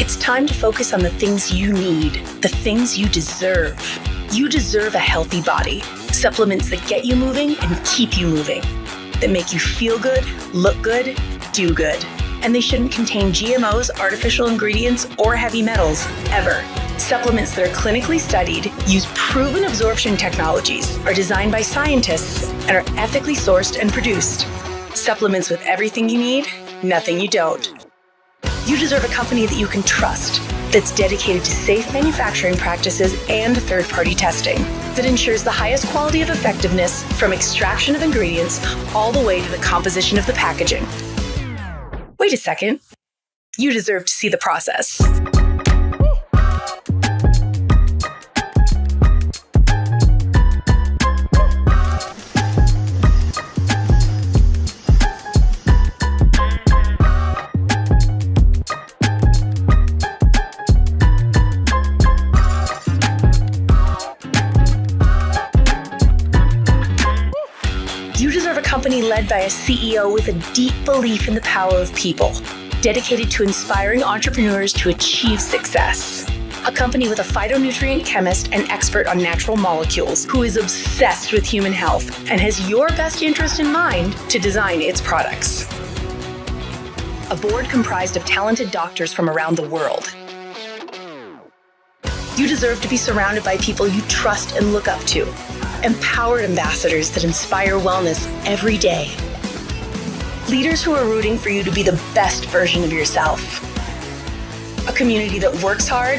It's time to focus on the things you need, the things you deserve. You deserve a healthy body, supplements that get you moving and keep you moving, that make you feel good, look good, do good. And they shouldn't contain GMOs, artificial ingredients, or heavy metals, ever. Supplements that are clinically studied, use proven absorption technologies, are designed by scientists, and are ethically sourced and produced. Supplements with everything you need, nothing you don't. You deserve a company that you can trust, that's dedicated to safe manufacturing practices and third-party testing, that ensures the highest quality of effectiveness from extraction of ingredients all the way to the composition of the packaging. Wait a second. You deserve to see the process. You deserve a company led by a CEO with a deep belief in the power of people, dedicated to inspiring entrepreneurs to achieve success. A company with a phytonutrient chemist and expert on natural molecules who is obsessed with human health and has your best interest in mind to design its products. A board comprised of talented doctors from around the world. You deserve to be surrounded by people you trust and look up to. Empowered ambassadors that inspire wellness every day. Leaders who are rooting for you to be the best version of yourself. A community that works hard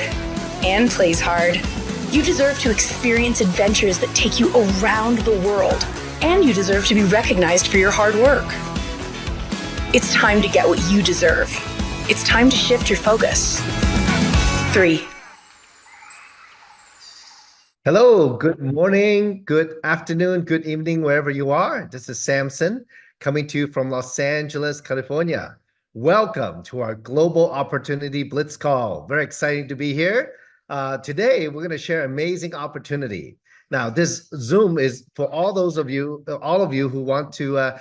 and plays hard. You deserve to experience adventures that take you around the world, and you deserve to be recognized for your hard work. It's time to get what you deserve. It's time to shift your focus. 3. Hello, good morning, good afternoon, good evening, wherever you are. This is Samson coming to you from Los Angeles, California. Welcome to our Global Opportunity Blitz call. Very exciting to be here. Today, we're going to share amazing opportunity. Now, this Zoom is for all of you who want to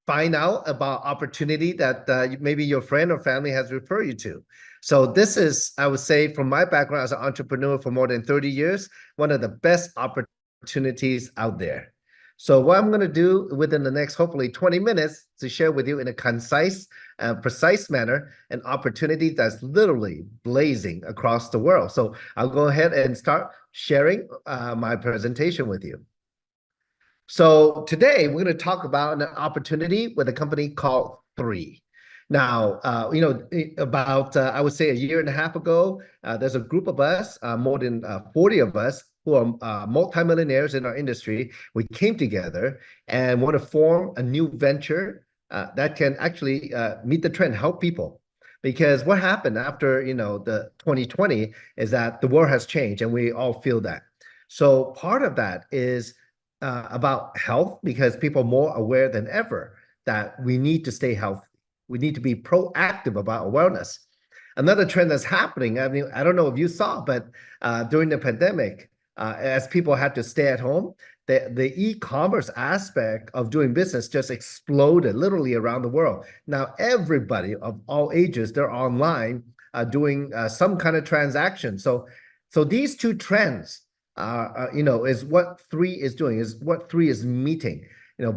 find out about opportunity that maybe your friend or family has referred you to. So this is, I would say, from my background as an entrepreneur for more than 30 years, one of the best opportunities out there. So what I'm going to do within the next, hopefully 20 minutes, to share with you in a concise and precise manner, an opportunity that's literally blazing across the world. So I'll go ahead and start sharing my presentation with you. So today we're going to talk about an opportunity with a company called 3. Now, about, I would say a year and a half ago, there's a group of us, more than 40 of us, who are multimillionaires in our industry. We came together and want to form a new venture that can actually meet the trend, help people. Because what happened after, the 2020 is that the world has changed and we all feel that. So part of that is about health, because people are more aware than ever that we need to stay healthy. We need to be proactive about wellness. Another trend that's happening, I mean, I don't know if you saw, but during the pandemic, as people had to stay at home, the e-commerce aspect of doing business just exploded literally around the world. Now, everybody of all ages, they're online doing some kind of transaction. So these two trends, is what 3 is doing, is what 3 is meeting.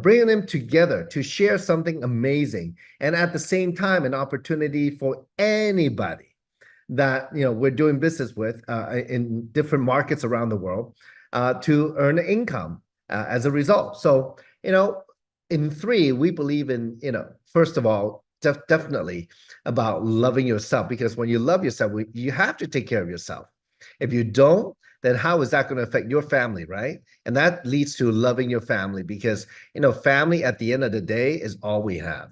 Bringing them together to share something amazing, and at the same time, an opportunity for anybody that we're doing business with in different markets around the world to earn income as a result. So, in 3, we believe in, first of all, definitely about loving yourself, because when you love yourself, you have to take care of yourself. If you don't, then how is that going to affect your family, right? And that leads to loving your family, because, family at the end of the day is all we have,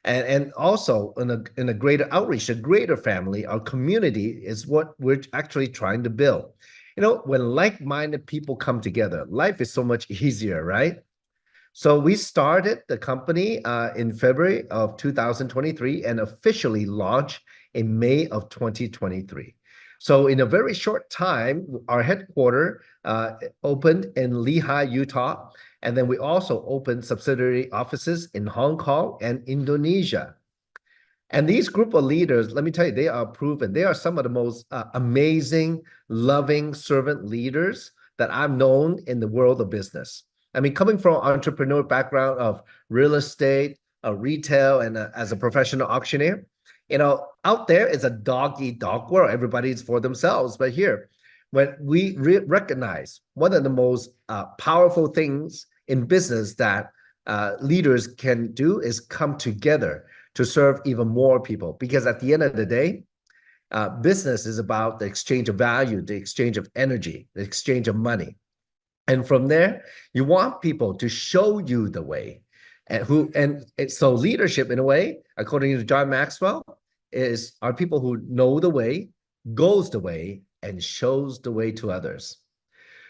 and also in a greater outreach, a greater family, our community is what we're actually trying to build. When like-minded people come together, life is so much easier, right? So we started the company in February of 2023 and officially launched in May of 2023. So in a very short time, our headquarters opened in Lehi, Utah, and then we also opened subsidiary offices in Hong Kong and Indonesia. And these group of leaders, let me tell you, they are proven. They are some of the most amazing, loving servant leaders that I've known in the world of business. I mean, coming from entrepreneur background of real estate, retail, and as a professional auctioneer, out there is a dog eat dog world. Everybody's for themselves. But here, when we recognize one of the most powerful things in business that leaders can do is come together to serve even more people. Because at the end of the day, business is about the exchange of value, the exchange of energy, the exchange of money. And from there, you want people to show you the way. So leadership, in a way, according to John Maxwell, are people who know the way, goes the way, and shows the way to others.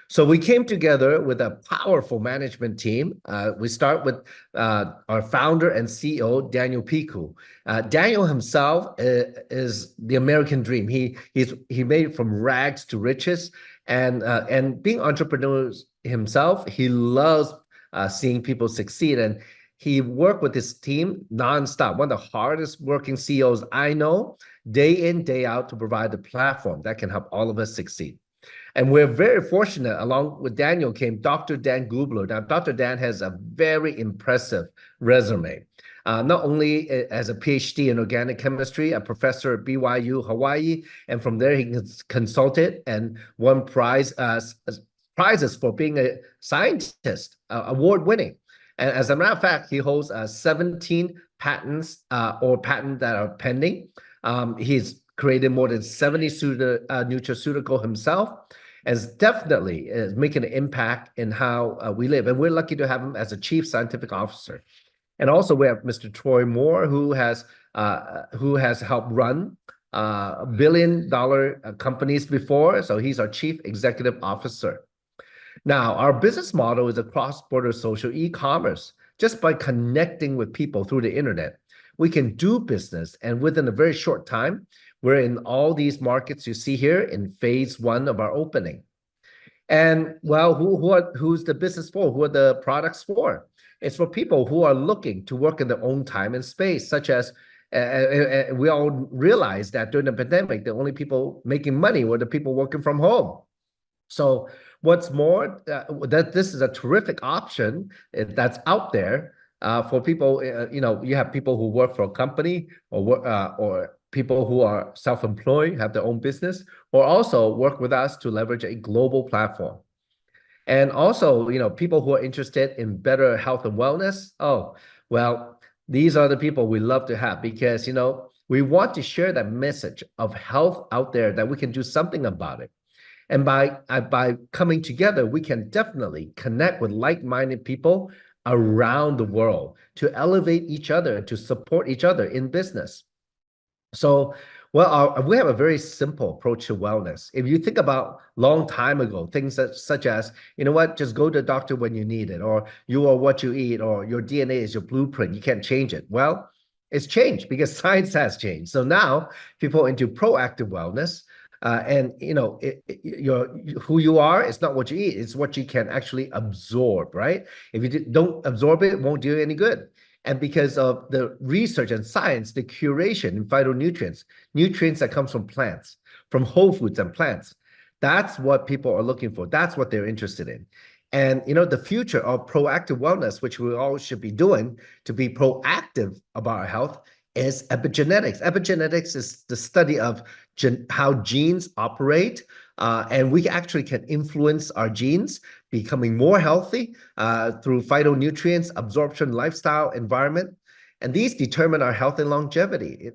So we came together with a powerful management team. We start with our founder and CEO, Daniel Piku. Daniel himself is the American dream. He made it from rags to riches, and being entrepreneurs himself, he loves seeing people succeed. And he worked with his team nonstop. One of the hardest working CEOs I know, day in, day out, to provide the platform that can help all of us succeed. And we're very fortunate, along with Daniel came Dr. Dan Gubler. Now, Dr. Dan has a very impressive resume. Not only as a PhD in organic chemistry, a professor at BYU, Hawaii, and from there he consulted and won prizes for being a scientist, award-winning. And as a matter of fact, he holds 17 patents or patents that are pending. He's created more than 70 nutraceutical himself, as definitely is making an impact in how we live. And we're lucky to have him as a chief scientific officer. And also we have Mr. Troy Moore, who has helped run billion-dollar companies before. So he's our chief executive officer. Now, our business model is a cross-border social e-commerce. Just by connecting with people through the internet, we can do business, and within a very short time, we're in all these markets you see here in phase 1 of our opening. And well, who's the business for? Who are the products for? It's for people who are looking to work in their own time and space, such as we all realize that during the pandemic, the only people making money were the people working from home. So what's more, that this is a terrific option that's out there for people. You have people who work for a company or people who are self-employed, have their own business, or also work with us to leverage a global platform. And also, people who are interested in better health and wellness. Oh, well, these are the people we love to have because, we want to share that message of health out there that we can do something about it. And by coming together, we can definitely connect with like-minded people around the world to elevate each other, to support each other in business. So, well, we have a very simple approach to wellness. If you think about long time ago, things such as, just go to the doctor when you need it, or you are what you eat, or your DNA is your blueprint, you can't change it. Well, it's changed because science has changed. So now people are into proactive wellness. And who you are, it's not what you eat, it's what you can actually absorb, right? If you don't absorb it, it won't do you any good. And because of the research and science, the curation in phytonutrients, nutrients that comes from plants, from whole foods and plants, that's what people are looking for. That's what they're interested in. And the future of proactive wellness, which we all should be doing to be proactive about our health, is epigenetics. Epigenetics is the study of how genes operate, and we actually can influence our genes becoming more healthy through phytonutrients, absorption, lifestyle, environment, and these determine our health and longevity.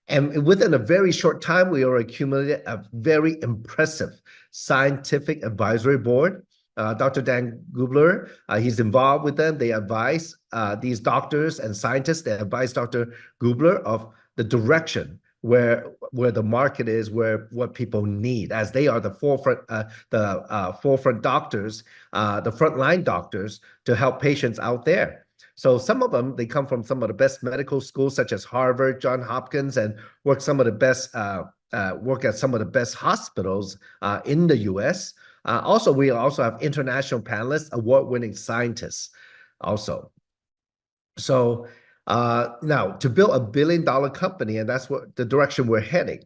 And within a very short time, we are accumulating a very impressive scientific advisory board. Dr. Dan Gubler, he's involved with them. They advise these doctors and scientists. They advise Dr. Gubler of the direction where the market is, what people need, as they are the forefront doctors, the frontline doctors to help patients out there. So some of them, they come from some of the best medical schools, such as Harvard, Johns Hopkins, and work at some of the best hospitals in the U.S. Also, we also have international panelists, award-winning scientists also. So Now, to build a $1 billion company, and that's what the direction we're heading,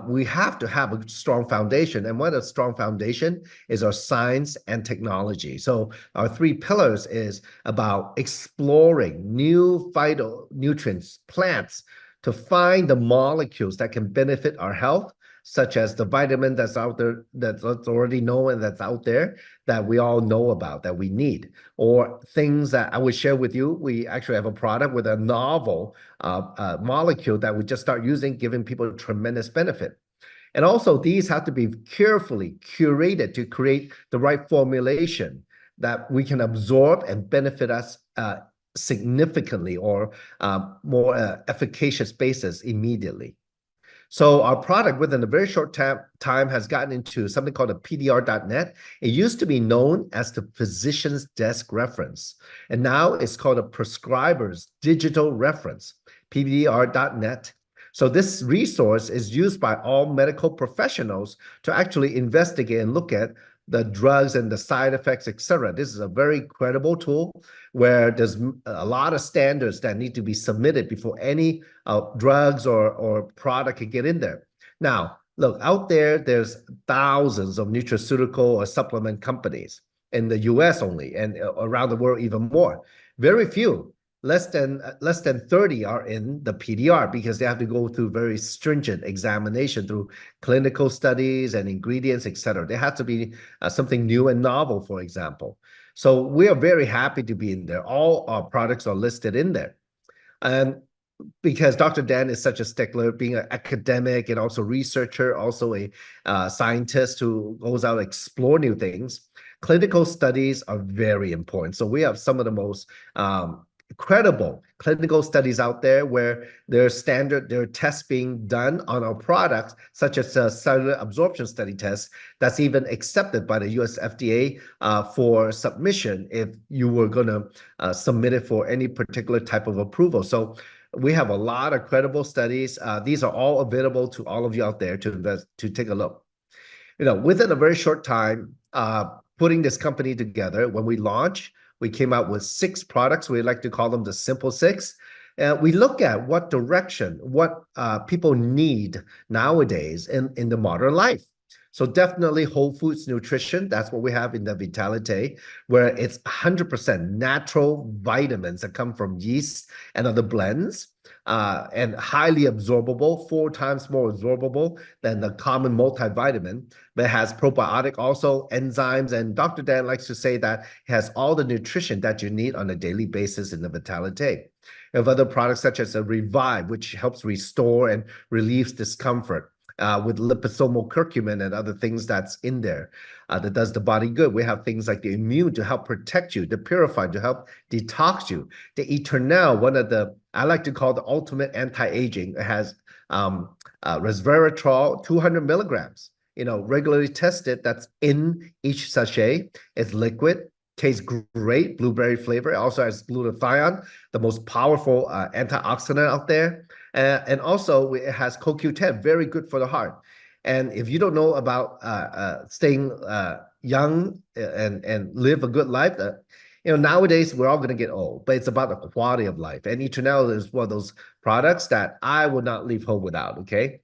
we have to have a strong foundation. And one of the strong foundation is our science and technology. So our three pillars is about exploring new phytonutrients, plants, to find the molecules that can benefit our health, such as the vitamin that's out there, that's already known and that's out there that we all know about, that we need, or things that I would share with you. We actually have a product with a novel molecule that we just start using, giving people tremendous benefit. And also, these have to be carefully curated to create the right formulation that we can absorb and benefit us significantly, or more efficacious basis immediately. So our product within a very short time has gotten into something called a PDR.net. It used to be known as the physician's desk reference, and now it's called a prescriber's digital reference, PDR.net. So this resource is used by all medical professionals to actually investigate and look at the drugs and the side effects, etc. This is a very credible tool where there's a lot of standards that need to be submitted before any drugs or product can get in there. Now, look, out there's thousands of nutraceutical or supplement companies in the US only, and around the world even more. Very few, less than 30 are in the PDR, because they have to go through very stringent examination through clinical studies and ingredients, etc. They have to be something new and novel, for example. So we are very happy to be in there. All our products are listed in there. And because Dr. Dan is such a stickler, being an academic and also researcher, also a scientist who goes out and explore new things, clinical studies are very important. So we have some of the most credible clinical studies out there where there are tests being done on our products, such as a cellular absorption study test that's even accepted by the US FDA for submission if you were going to submit it for any particular type of approval. So we have a lot of credible studies. These are all available to all of you out there to take a look. Within a very short time, putting this company together, when we launched, we came out with 6 products. We like to call them the Simple Six. We look at what direction, what people need nowadays in the modern life. So definitely whole foods nutrition. That's what we have in the Vitality, where it's 100% natural vitamins that come from yeast and other blends, and highly absorbable, 4 times more absorbable than the common multivitamin. But it has probiotic, also enzymes, and Dr. Dan likes to say that it has all the nutrition that you need on a daily basis in the Vitality. We have other products such as a Revive, which helps restore and relieves discomfort, with liposomal curcumin and other things that's in there that does the body good. We have things like the Immune to help protect you, the Purify to help detox you, the Eternal, one of the, I like to call the ultimate anti-aging. It has resveratrol, 200 milligrams, regularly tested. That's in each sachet. It's liquid. Tastes great, blueberry flavor. It also has glutathione, the most powerful antioxidant out there. And also it has CoQ10, very good for the heart. And if you don't know about staying young and live a good life, nowadays we're all going to get old, but it's about the quality of life. And Eternal is one of those products that I would not leave home without, okay?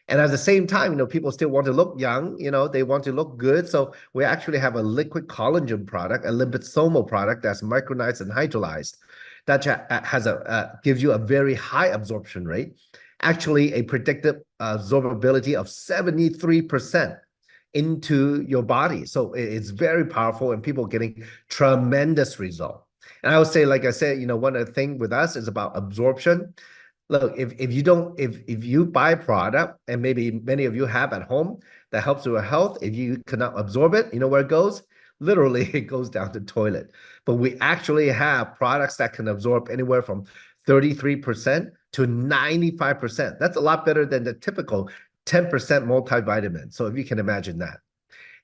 And at the same time, people still want to look young, they want to look good. So we actually have a liquid collagen product, a liposomal product that's micronized and hydrolyzed, that has gives you a very high absorption rate, actually a predicted absorbability of 73% into your body. So it's very powerful, and people are getting tremendous result. And I would say, like I said, one of the things with us is about absorption. Look, if you buy a product, and maybe many of you have at home, that helps with your health, if you cannot absorb it, you know where it goes? Literally, it goes down the toilet. But we actually have products that can absorb anywhere from 33% to 95%. That's a lot better than the typical 10% multivitamin. So if you can imagine that.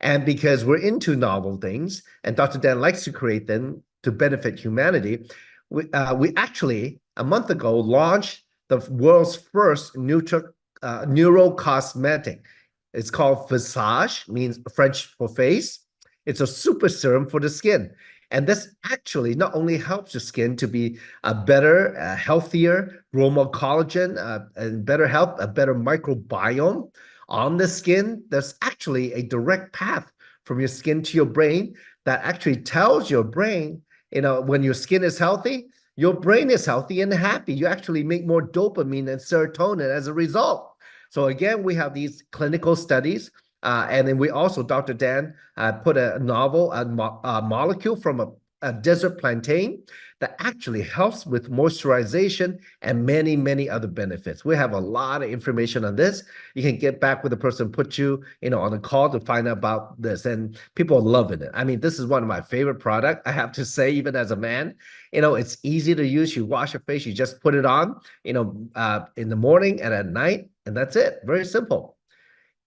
And because we're into novel things, and Dr. Dan likes to create them to benefit humanity, we actually, a month ago, launched the world's first neurocosmetic. It's called Visage, means French for face. It's a super serum for the skin. And this actually not only helps your skin to be a better, healthier, grow more collagen, and better health, a better microbiome on the skin. There's actually a direct path from your skin to your brain that actually tells your brain, when your skin is healthy, your brain is healthy and happy. You actually make more dopamine and serotonin as a result. So again, we have these clinical studies. And then we also, Dr. Dan, put a molecule from a desert plantain that actually helps with moisturization and many, many other benefits. We have a lot of information on this. You can get back with the person, put you, on a call to find out about this. And people are loving it. I mean, this is one of my favorite products, I have to say, even as a man. It's easy to use. You wash your face, you just put it on, in the morning and at night, and that's it. Very simple.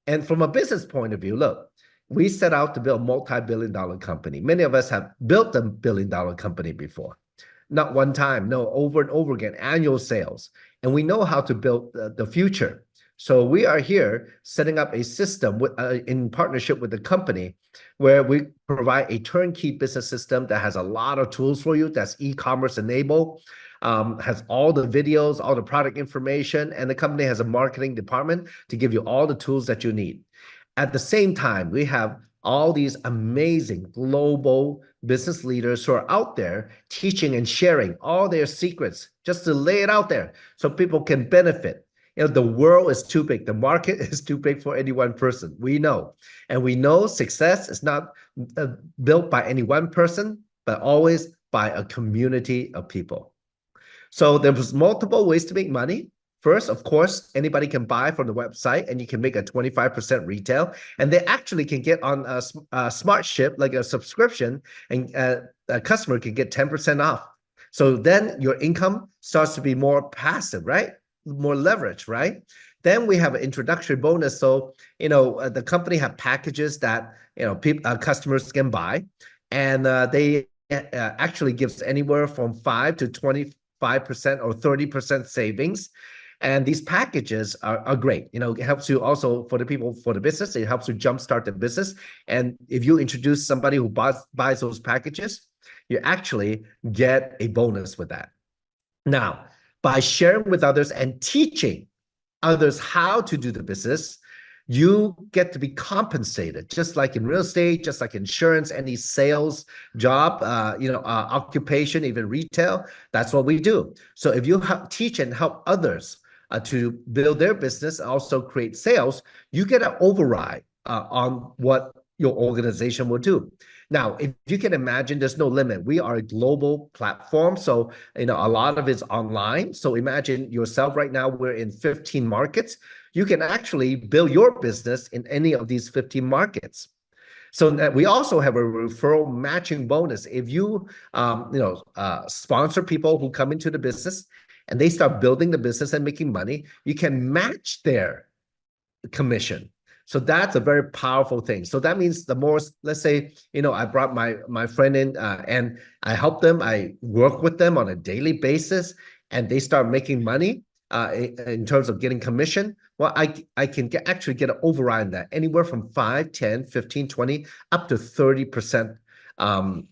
And from a business point of view, look, we set out to build a multi-billion-dollar company. Many of us have built a billion-dollar company before. Not one time, no, over and over again, annual sales. And we know how to build the future. So we are here setting up a system in partnership with the company where we provide a turnkey business system that has a lot of tools for you, that's e-commerce enabled, has all the videos, all the product information, and the company has a marketing department to give you all the tools that you need. At the same time, we have all these amazing global business leaders who are out there teaching and sharing all their secrets just to lay it out there so people can benefit. The world is too big. The market is too big for any one person. We know. And we know success is not built by any one person, but always by a community of people. So there was multiple ways to make money. First, of course, anybody can buy from the website and you can make a 25% retail. And they actually can get on a smart ship, like a subscription, and a customer can get 10% off. So then your income starts to be more passive, right? More leverage, right? Then we have an introductory bonus. So, the company have packages that, customers can buy. And they actually gives anywhere from 5 to 25% or 30% savings. And these packages are great. It helps you also for the business. It helps you jumpstart the business. And if you introduce somebody who buys those packages, you actually get a bonus with that. Now, by sharing with others and teaching others how to do the business, you get to be compensated, just like in real estate, just like insurance, any sales job, occupation, even retail. That's what we do. So if you teach and help others to build their business, also create sales, you get an override on what your organization will do. Now, if you can imagine, there's no limit. We are a global platform, so a lot of it's online. So imagine yourself right now, we're in 15 markets. You can actually build your business in any of these 15 markets. So we also have a referral matching bonus. If you, sponsor people who come into the business and they start building the business and making money, you can match their commission. So that's a very powerful thing. So that means the more, let's say, I brought my friend in and I help them, I work with them on a daily basis, and they start making money in terms of getting commission. Well, I can actually get an override on that, anywhere from 5, 10, 15, 20, up to 30%.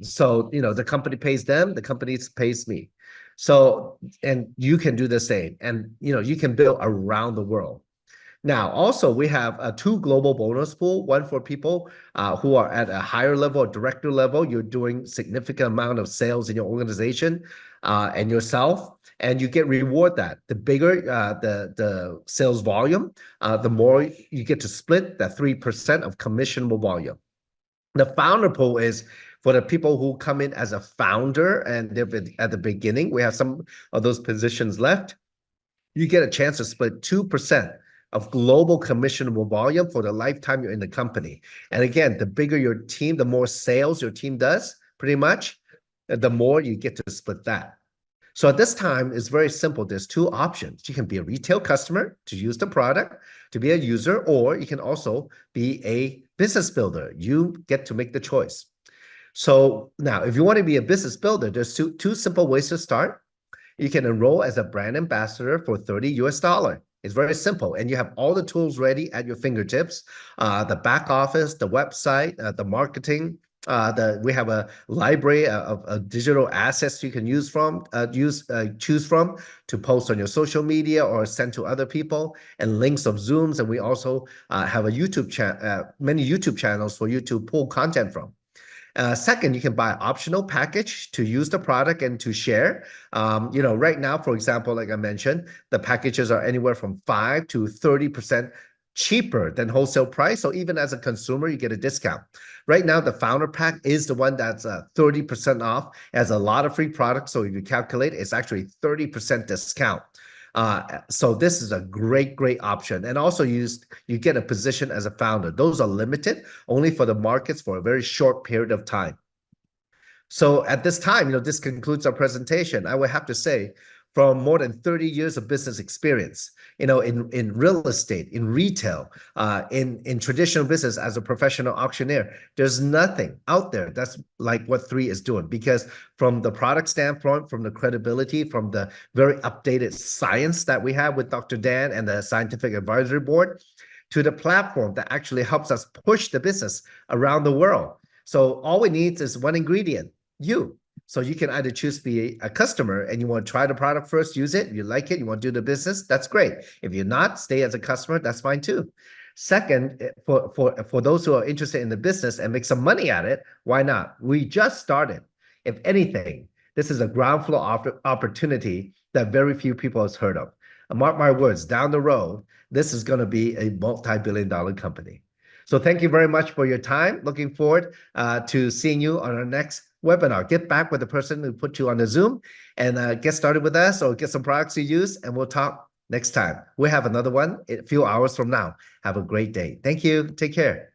So, the company pays them, the company pays me. So, and you can do the same, and, you can build around the world. Now, also, we have 2 global bonus pool, one for people who are at a higher level, director level. You're doing significant amount of sales in your organization and yourself, and you get reward that. The bigger the sales volume, the more you get to split that 3% of commissionable volume. The founder pool is for the people who come in as a founder and they've been at the beginning. We have some of those positions left. You get a chance to split 2% of global commissionable volume for the lifetime you're in the company. And again, the bigger your team, the more sales your team does, pretty much, the more you get to split that. So at this time, it's very simple. There's 2 options. You can be a retail customer to use the product, to be a user, or you can also be a business builder. You get to make the choice. So now, if you want to be a business builder, there's two simple ways to start. You can enroll as a brand ambassador for $30. It's very simple, and you have all the tools ready at your fingertips, the back office, the website, the marketing, We have a library of digital assets you can choose from to post on your social media or send to other people, and links of Zooms. And we also have a many YouTube channels for you to pull content from. Second, you can buy an optional package to use the product and to share. Right now, for example, like I mentioned, the packages are anywhere from 5 to 30% cheaper than wholesale price. So even as a consumer, you get a discount. Right now, the founder pack is the one that's 30% off. It has a lot of free products. So if you calculate, it's actually 30% discount. So this is a great option. And also you get a position as a founder. Those are limited only for the markets for a very short period of time. So at this time, this concludes our presentation. I would have to say, from more than 30 years of business experience, in real estate, in retail, in traditional business as a professional auctioneer, there's nothing out there that's like what 3 is doing. Because from the product standpoint, from the credibility, from the very updated science that we have with Dr. Dan and the Scientific Advisory Board, to the platform that actually helps us push the business around the world. So all we need is one ingredient, you. So you can either choose to be a customer and you want to try the product first, use it, you like it, you want to do the business, that's great. If you're not, stay as a customer, that's fine too. Second, for those who are interested in the business and make some money at it, why not? We just started. If anything, this is a ground floor opportunity that very few people have heard of. And mark my words, down the road, this is going to be a multi-billion-dollar company. So thank you very much for your time. Looking forward to seeing you on our next webinar. Get back with the person who put you on the Zoom and get started with us or get some products to use, and we'll talk next time. We'll have another one a few hours from now. Have a great day. Thank you. Take care.